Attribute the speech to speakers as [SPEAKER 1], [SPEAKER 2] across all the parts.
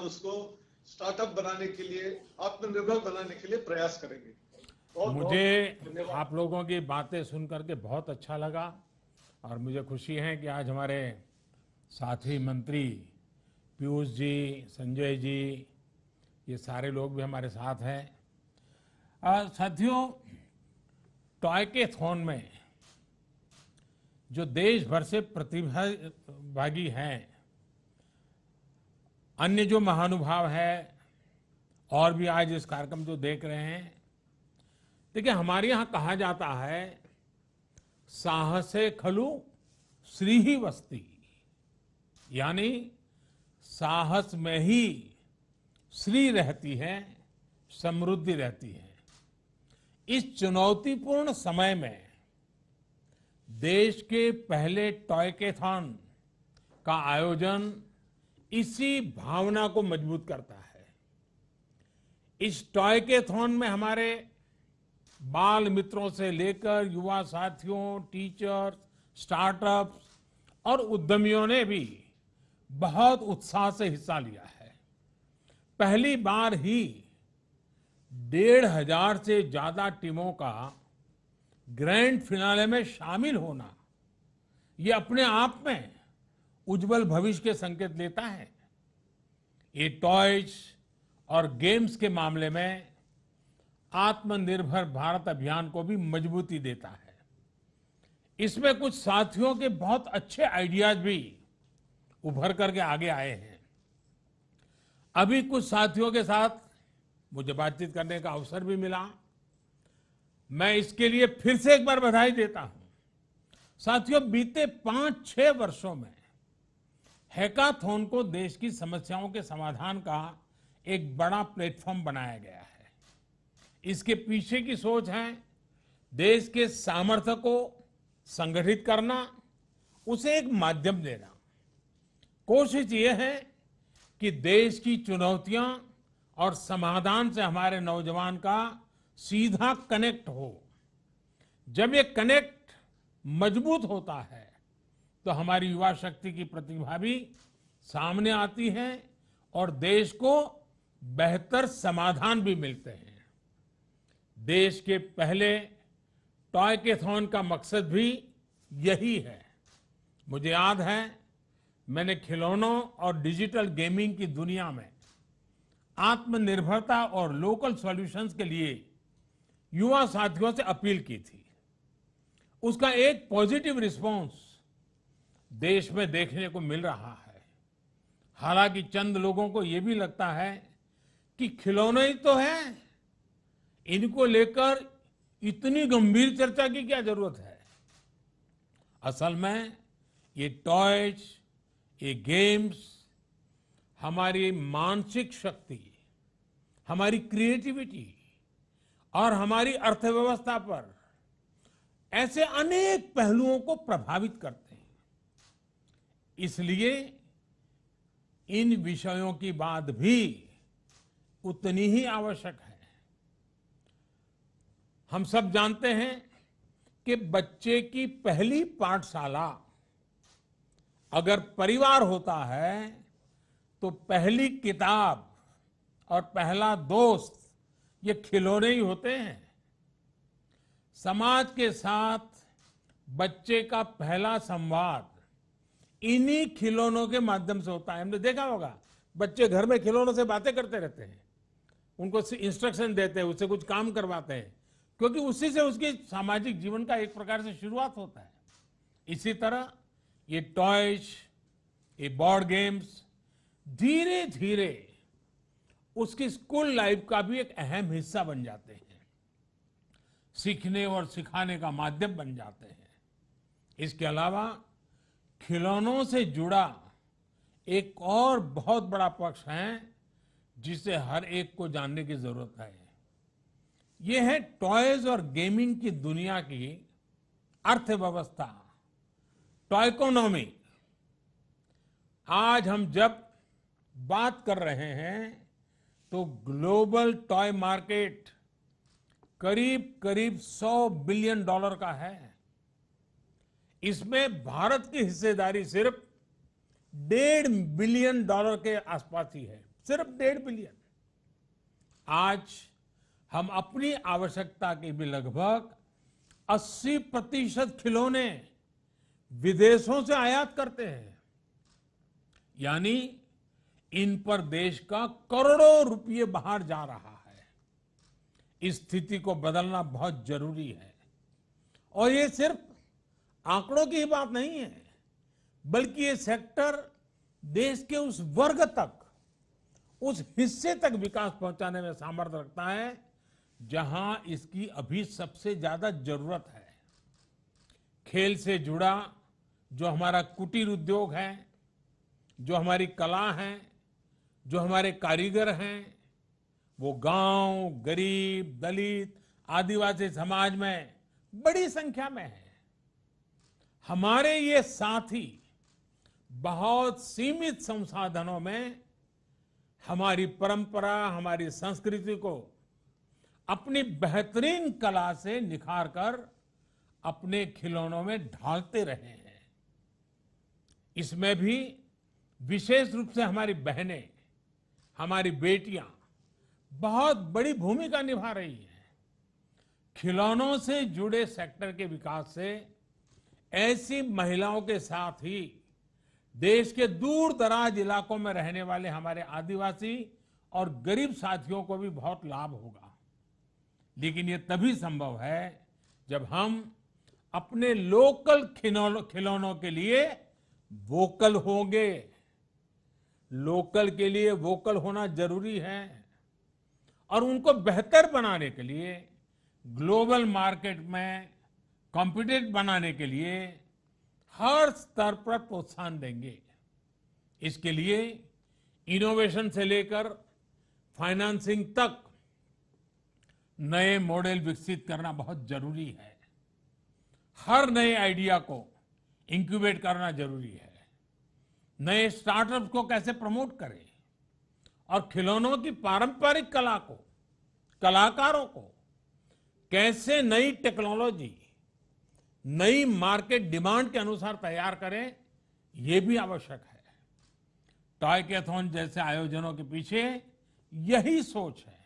[SPEAKER 1] उसको स्टार्टअप बनाने के लिए, आत्मनिर्भर बनाने के लिए प्रयास करेंगे। बहुत
[SPEAKER 2] मुझे
[SPEAKER 1] बहुत धन्यवाद।
[SPEAKER 2] आप लोगों की बातें सुन करके बहुत अच्छा लगा और मुझे खुशी है कि आज हमारे साथी मंत्री पीयूष जी, संजय जी, ये सारे लोग भी हमारे साथ हैं। साथियों, टॉयकेथॉन में जो देश भर से प्रतिभागी हैं, अन्य जो महानुभाव है और भी आज इस कार्यक्रम जो देख रहे हैं, देखिए हमारे यहाँ कहा जाता है साहसे खलु श्री ही वस्ती, यानी साहस में ही श्री रहती है, समृद्धि रहती है। इस चुनौतीपूर्ण समय में देश के पहले टॉयकेथॉन का आयोजन इसी भावना को मजबूत करता है। इस टॉयकेथॉन में हमारे बाल मित्रों से लेकर युवा साथियों, टीचर्स, स्टार्टअप्स और उद्यमियों ने भी बहुत उत्साह से हिस्सा लिया है। पहली बार ही 1,500 से ज्यादा टीमों का ग्रैंड फिनाले में शामिल होना, ये अपने आप में उज्जवल भविष्य के संकेत देता है। ये टॉयज और गेम्स के मामले में आत्मनिर्भर भारत अभियान को भी मजबूती देता है। इसमें कुछ साथियों के बहुत अच्छे आइडियाज भी उभर करके आगे आए हैं। अभी कुछ साथियों के साथ मुझे बातचीत करने का अवसर भी मिला। मैं इसके लिए फिर से एक बार बधाई देता हूं। साथियों, बीते 5-6 वर्षों में हैकाथॉन को देश की समस्याओं के समाधान का एक बड़ा प्लेटफॉर्म बनाया गया है। इसके पीछे की सोच है देश के सामर्थ्य को संगठित करना, उसे एक माध्यम देना। कोशिश ये है कि देश की चुनौतियां और समाधान से हमारे नौजवान का सीधा कनेक्ट हो। जब ये कनेक्ट मजबूत होता है तो हमारी युवा शक्ति की प्रतिभा भी सामने आती है और देश को बेहतर समाधान भी मिलते हैं। देश के पहले टॉयकेथॉन का मकसद भी यही है। मुझे याद है, मैंने खिलौनों और डिजिटल गेमिंग की दुनिया में आत्मनिर्भरता और लोकल सॉल्यूशंस के लिए युवा साथियों से अपील की थी। उसका एक पॉजिटिव रिस्पांस देश में देखने को मिल रहा है। हालांकि चंद लोगों को यह भी लगता है कि खिलौने ही तो हैं, इनको लेकर इतनी गंभीर चर्चा की क्या जरूरत है। असल में ये टॉयज, ये गेम्स हमारी मानसिक शक्ति, हमारी क्रिएटिविटी और हमारी अर्थव्यवस्था पर ऐसे अनेक पहलुओं को प्रभावित करते हैं। इसलिए इन विषयों की बात भी उतनी ही आवश्यक है। हम सब जानते हैं कि बच्चे की पहली पाठशाला अगर परिवार होता है तो पहली किताब और पहला दोस्त ये खिलौने ही होते हैं। समाज के साथ बच्चे का पहला संवाद इन्हीं खिलौनों के माध्यम से होता है। हमने देखा होगा, बच्चे घर में खिलौनों से बातें करते रहते हैं, उनको इंस्ट्रक्शन देते हैं, उससे कुछ काम करवाते हैं, क्योंकि उसी से उसके सामाजिक जीवन का एक प्रकार से शुरुआत होता है। इसी तरह ये टॉयज, ये बोर्ड गेम्स धीरे धीरे उसकी स्कूल लाइफ का भी एक अहम हिस्सा बन जाते हैं, सीखने और सिखाने का माध्यम बन जाते हैं। इसके अलावा खिलौनों से जुड़ा एक और बहुत बड़ा पक्ष है जिसे हर एक को जानने की जरूरत है। यह है टॉयज और गेमिंग की दुनिया की अर्थव्यवस्था, टॉयकोनॉमी। आज हम जब बात कर रहे हैं तो ग्लोबल टॉय मार्केट करीब करीब $100 बिलियन का है। इसमें भारत की हिस्सेदारी सिर्फ $1.5 बिलियन के आसपास ही है, सिर्फ 1.5 बिलियन। आज हम अपनी आवश्यकता के भी लगभग 80% खिलौने विदेशों से आयात करते हैं। यानी इन पर देश का करोड़ों रुपये बाहर जा रहा है। इस स्थिति को बदलना बहुत जरूरी है। और ये सिर्फ आंकड़ों की ही बात नहीं है, बल्कि ये सेक्टर देश के उस वर्ग तक, उस हिस्से तक विकास पहुंचाने में सामर्थ्य रखता है जहां इसकी अभी सबसे ज्यादा जरूरत है। खेल से जुड़ा जो हमारा कुटीर उद्योग है, जो हमारी कला है, जो हमारे कारीगर हैं, वो गांव, गरीब, दलित, आदिवासी समाज में बड़ी संख्या में है। हमारे ये साथी बहुत सीमित संसाधनों में हमारी परंपरा, हमारी संस्कृति को अपनी बेहतरीन कला से निखार कर अपने खिलौनों में ढालते रहे हैं। इसमें भी विशेष रूप से हमारी बहनें, हमारी बेटियां बहुत बड़ी भूमिका निभा रही हैं। खिलौनों से जुड़े सेक्टर के विकास से ऐसी महिलाओं के साथ ही देश के दूर दराज इलाकों में रहने वाले हमारे आदिवासी और गरीब साथियों को भी बहुत लाभ होगा। लेकिन ये तभी संभव है जब हम अपने लोकल खिलौनों के लिए वोकल होंगे। लोकल के लिए वोकल होना जरूरी है और उनको बेहतर बनाने के लिए, ग्लोबल मार्केट में कॉम्पिटिटिव बनाने के लिए हर स्तर पर प्रोत्साहन देंगे। इसके लिए इनोवेशन से लेकर फाइनेंसिंग तक नए मॉडल विकसित करना बहुत जरूरी है। हर नए आइडिया को इंक्यूबेट करना जरूरी है। नए स्टार्टअप्स को कैसे प्रमोट करें और खिलौनों की पारंपरिक कला को, कलाकारों को कैसे नई टेक्नोलॉजी, नई मार्केट डिमांड के अनुसार तैयार करें, ये भी आवश्यक है। टॉयकेथॉन जैसे आयोजनों के पीछे यही सोच है।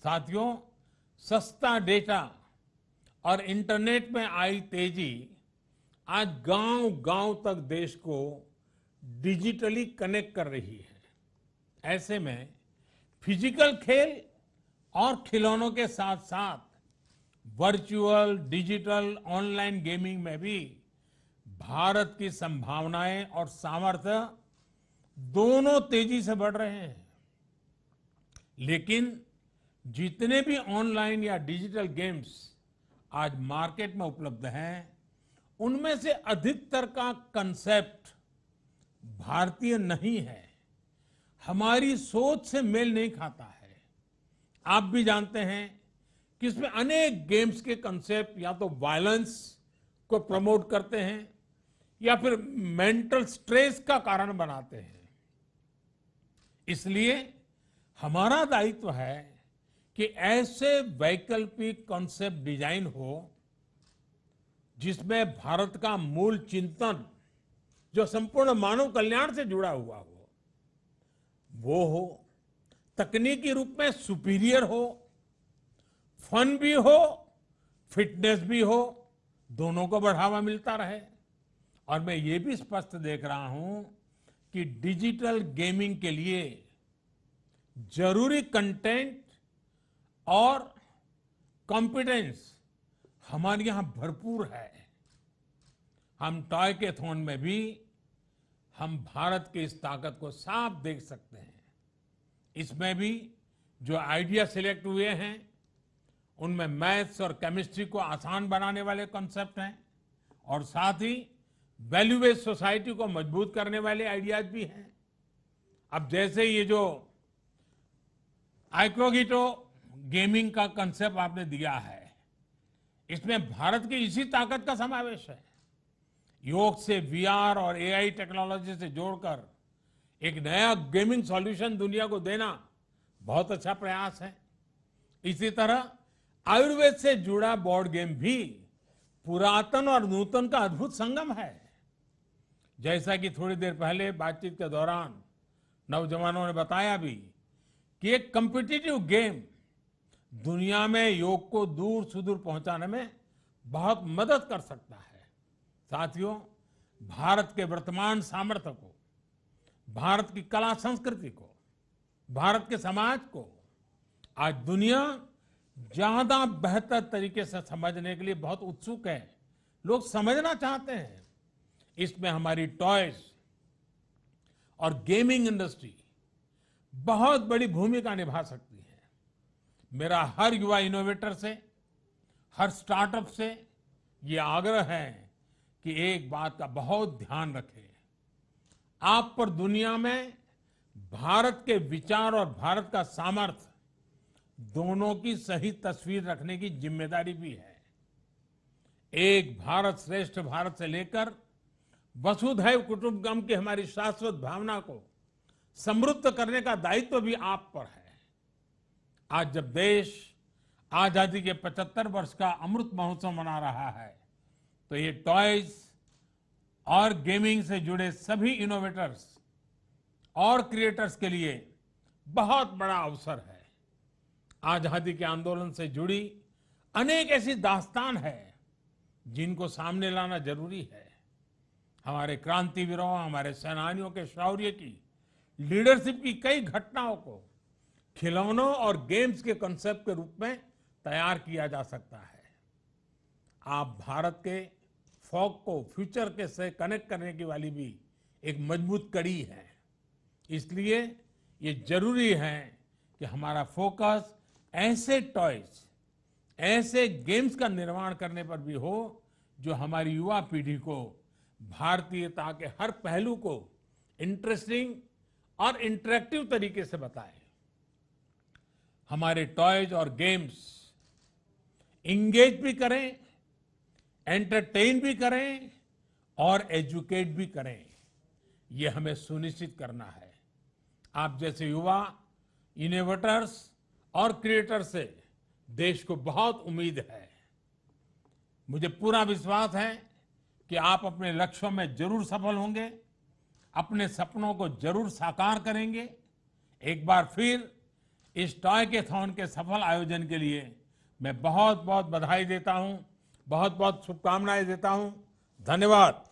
[SPEAKER 2] साथियों, सस्ता डेटा और इंटरनेट में आई तेजी आज गांव-गांव तक देश को डिजिटली कनेक्ट कर रही है। ऐसे में फिजिकल खेल और खिलौनों के साथ साथ वर्चुअल, डिजिटल, ऑनलाइन गेमिंग में भी भारत की संभावनाएं और सामर्थ्य दोनों तेजी से बढ़ रहे हैं। लेकिन जितने भी ऑनलाइन या डिजिटल गेम्स आज मार्केट में उपलब्ध हैं, उनमें से अधिकतर का कंसेप्ट भारतीय नहीं है, हमारी सोच से मेल नहीं खाता है। आप भी जानते हैं कि इसमें अनेक गेम्स के कंसेप्ट या तो वायलेंस को प्रमोट करते हैं या फिर मेंटल स्ट्रेस का कारण बनाते हैं। इसलिए हमारा दायित्व है कि ऐसे वैकल्पिक कॉन्सेप्ट डिजाइन हो जिसमें भारत का मूल चिंतन, जो संपूर्ण मानव कल्याण से जुड़ा हुआ हो, वो हो, तकनीकी रूप में सुपीरियर हो, फन भी हो, फिटनेस भी हो, दोनों को बढ़ावा मिलता रहे। और मैं ये भी स्पष्ट देख रहा हूं कि डिजिटल गेमिंग के लिए जरूरी कंटेंट और कॉम्पिटेंस हमारे यहां भरपूर है। हम टॉयकेथॉन में भी हम भारत की इस ताकत को साफ देख सकते हैं। इसमें भी जो आइडिया सिलेक्ट हुए हैं, उनमें मैथ्स और केमिस्ट्री को आसान बनाने वाले कॉन्सेप्ट हैं और साथ ही वैल्यू बेस्ड सोसाइटी को मजबूत करने वाले आइडियाज भी हैं। अब जैसे ये जो आइक्रोगिटो गेमिंग का कंसेप्ट आपने दिया है, इसमें भारत की इसी ताकत का समावेश है। योग से वीआर और एआई टेक्नोलॉजी से जोड़कर एक नया गेमिंग सॉल्यूशन दुनिया को देना बहुत अच्छा प्रयास है। इसी तरह आयुर्वेद से जुड़ा बोर्ड गेम भी पुरातन और नूतन का अद्भुत संगम है। जैसा कि थोड़ी देर पहले बातचीत के दौरान नौजवानों ने बताया भी कि एक कॉम्पिटिटिव गेम दुनिया में योग को दूर सुदूर पहुंचाने में बहुत मदद कर सकता है। साथियों, भारत के वर्तमान सामर्थ्य को, भारत की कला संस्कृति को, भारत के समाज को आज दुनिया ज्यादा बेहतर तरीके से समझने के लिए बहुत उत्सुक है। लोग समझना चाहते हैं। इसमें हमारी टॉयज और गेमिंग इंडस्ट्री बहुत बड़ी भूमिका निभा सकती है। मेरा हर युवा इनोवेटर से, हर स्टार्टअप से ये आग्रह है कि एक बात का बहुत ध्यान रखें। आप पर दुनिया में भारत के विचार और भारत का सामर्थ्य दोनों की सही तस्वीर रखने की जिम्मेदारी भी है। एक भारत श्रेष्ठ भारत से लेकर वसुधैव कुटुंबकम की हमारी शाश्वत भावना को समृद्ध करने का दायित्व भी आप पर है। आज जब देश आजादी के 75 वर्ष का अमृत महोत्सव मना रहा है, तो ये टॉयज और गेमिंग से जुड़े सभी इनोवेटर्स और क्रिएटर्स के लिए बहुत बड़ा अवसर है। आजादी के आंदोलन से जुड़ी अनेक ऐसी दास्तान है जिनको सामने लाना जरूरी है। हमारे क्रांतिवीरों, हमारे सेनानियों के शौर्य की, लीडरशिप की कई घटनाओं को खिलौनों और गेम्स के कॉन्सेप्ट के रूप में तैयार किया जा सकता है। आप भारत के फोक को फ्यूचर के से कनेक्ट करने की वाली भी एक मजबूत कड़ी है। इसलिए ये जरूरी है कि हमारा फोकस ऐसे टॉयज, ऐसे गेम्स का निर्माण करने पर भी हो जो हमारी युवा पीढ़ी को भारतीयता के हर पहलू को इंटरेस्टिंग और इंटरेक्टिव तरीके से बताए। हमारे टॉयज और गेम्स इंगेज भी करें, एंटरटेन भी करें और एजुकेट भी करें। ये हमें सुनिश्चित करना है। आप जैसे युवा इनोवेटर्स और क्रिएटर्स से देश को बहुत उम्मीद है। मुझे पूरा विश्वास है कि आप अपने लक्ष्यों में जरूर सफल होंगे, अपने सपनों को जरूर साकार करेंगे। एक बार फिर इस टॉयकेथॉन के सफल आयोजन के लिए मैं बहुत बहुत बधाई देता हूं, बहुत बहुत शुभकामनाएं देता हूं। धन्यवाद।